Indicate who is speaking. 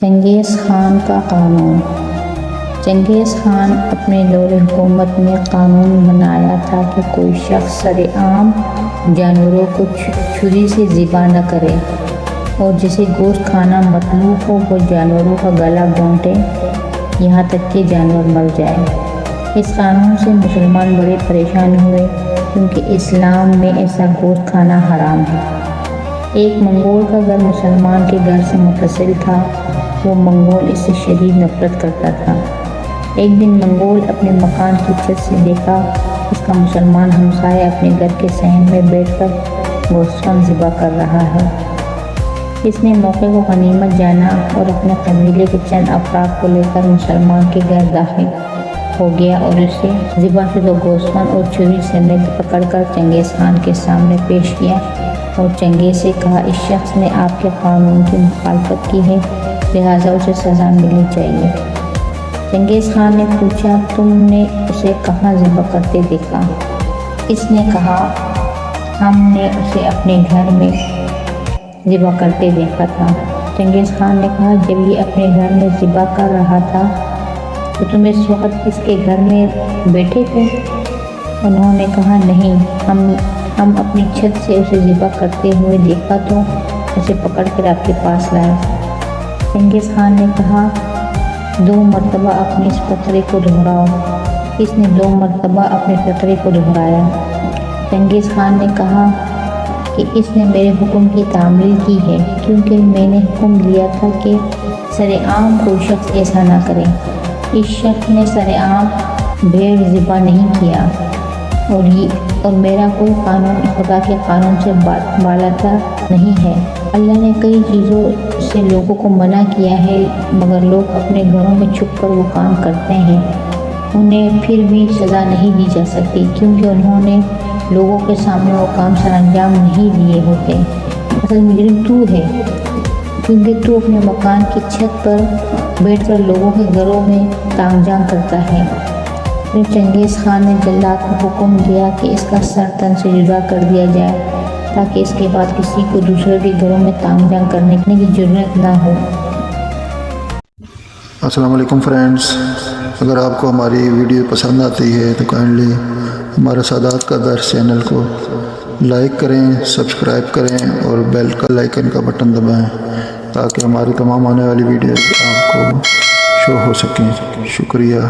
Speaker 1: چنگیز خان کا قانون۔ چنگیز خان اپنے دور حکومت میں قانون بنایا تھا کہ کوئی شخص سرعام جانوروں کو چھری سے ذبح نہ کرے اور جسے گوشت کھانا مطلوب ہو وہ جانوروں کا گلا گھونٹے یہاں تک کہ جانور مر جائے۔ اس قانون سے مسلمان بڑے پریشان ہوئے کیونکہ اسلام میں ایسا گوشت کھانا حرام ہے۔ ایک منگول کا گھر مسلمان کے گھر سے متصل تھا۔ وہ منگول اس سے شدید نفرت کرتا تھا۔ ایک دن منگول اپنے مکان کی چھت سے دیکھا اس کا مسلمان ہمسایہ اپنے گھر کے صحن میں بیٹھ کر گوشت ذبح کر رہا ہے۔ اس نے موقع کو غنیمت جانا اور اپنے قبیلے کے چند افراد کو لے کر مسلمان کے گھر داخل ہو گیا اور اسے ذبح شدہ گوشت اور چھری سمیت پکڑ کر چنگیز خان کے سامنے پیش کیا اور چنگیز سے کہا، اس شخص نے آپ کے قانون کی مخالفت کی ہے، لہٰذا اسے سزا ملنی چاہیے۔ چنگیز خان نے پوچھا، تم نے اسے کہاں ذبح کرتے دیکھا؟ اس نے کہا، ہم نے اسے اپنے گھر میں ذبح کرتے دیکھا تھا۔ چنگیز خان نے کہا، جب یہ اپنے گھر میں ذبح کر رہا تھا تو تم اس وقت اس کے گھر میں بیٹھے تھے؟ انہوں نے کہا، نہیں، ہم اپنی چھت سے اسے ذبح کرتے ہوئے دیکھا تو اسے پکڑ کر آپ کے پاس لائے۔ چنگیز خان نے کہا، 2 مرتبہ اپنے اس فقرے کو دہراؤ۔ اس نے 2 مرتبہ اپنے فقرے کو دہرایا۔ چنگیز خان نے کہا کہ اس نے میرے حکم کی تعمیل کی ہے کیونکہ میں نے حکم دیا تھا کہ سرعام کوئی شخص ایسا نہ کرے۔ اس شخص نے سرعام بھیڑ ذبح نہیں کیا اور میرا کوئی قانون خدا کے قانون سے بالاتر نہیں ہے۔ اللہ نے کئی چیزوں سے لوگوں کو منع کیا ہے مگر لوگ اپنے گھروں میں چھپ کر وہ کام کرتے ہیں۔ انہیں پھر بھی سزا نہیں دی جا سکتی کیونکہ انہوں نے لوگوں کے سامنے وہ کام سر انجام نہیں دیے ہوتے۔ اصل مجرم تو ہے کیونکہ تو اپنے مکان کی چھت پر بیٹھ کر لوگوں کے گھروں میں تانگ جھانک کرتا ہے۔ پھر چنگیز خان نے جلاد کو حکم دیا کہ اس کا سر تن سے جدا کر دیا جائے تاکہ اس کے بعد کسی کو دوسرے کے گھروں میں تانگ جھانک کرنے کی ضرورت نہ ہو۔
Speaker 2: السلام علیکم فرینڈز، اگر آپ کو ہماری ویڈیو پسند آتی ہے تو کائنڈلی ہمارا سادات کا درس چینل کو لائک کریں، سبسکرائب کریں اور بیل کا آئیکن کا بٹن دبائیں تاکہ ہماری تمام آنے والی ویڈیوز آپ کو شو ہو سکیں۔ شکریہ۔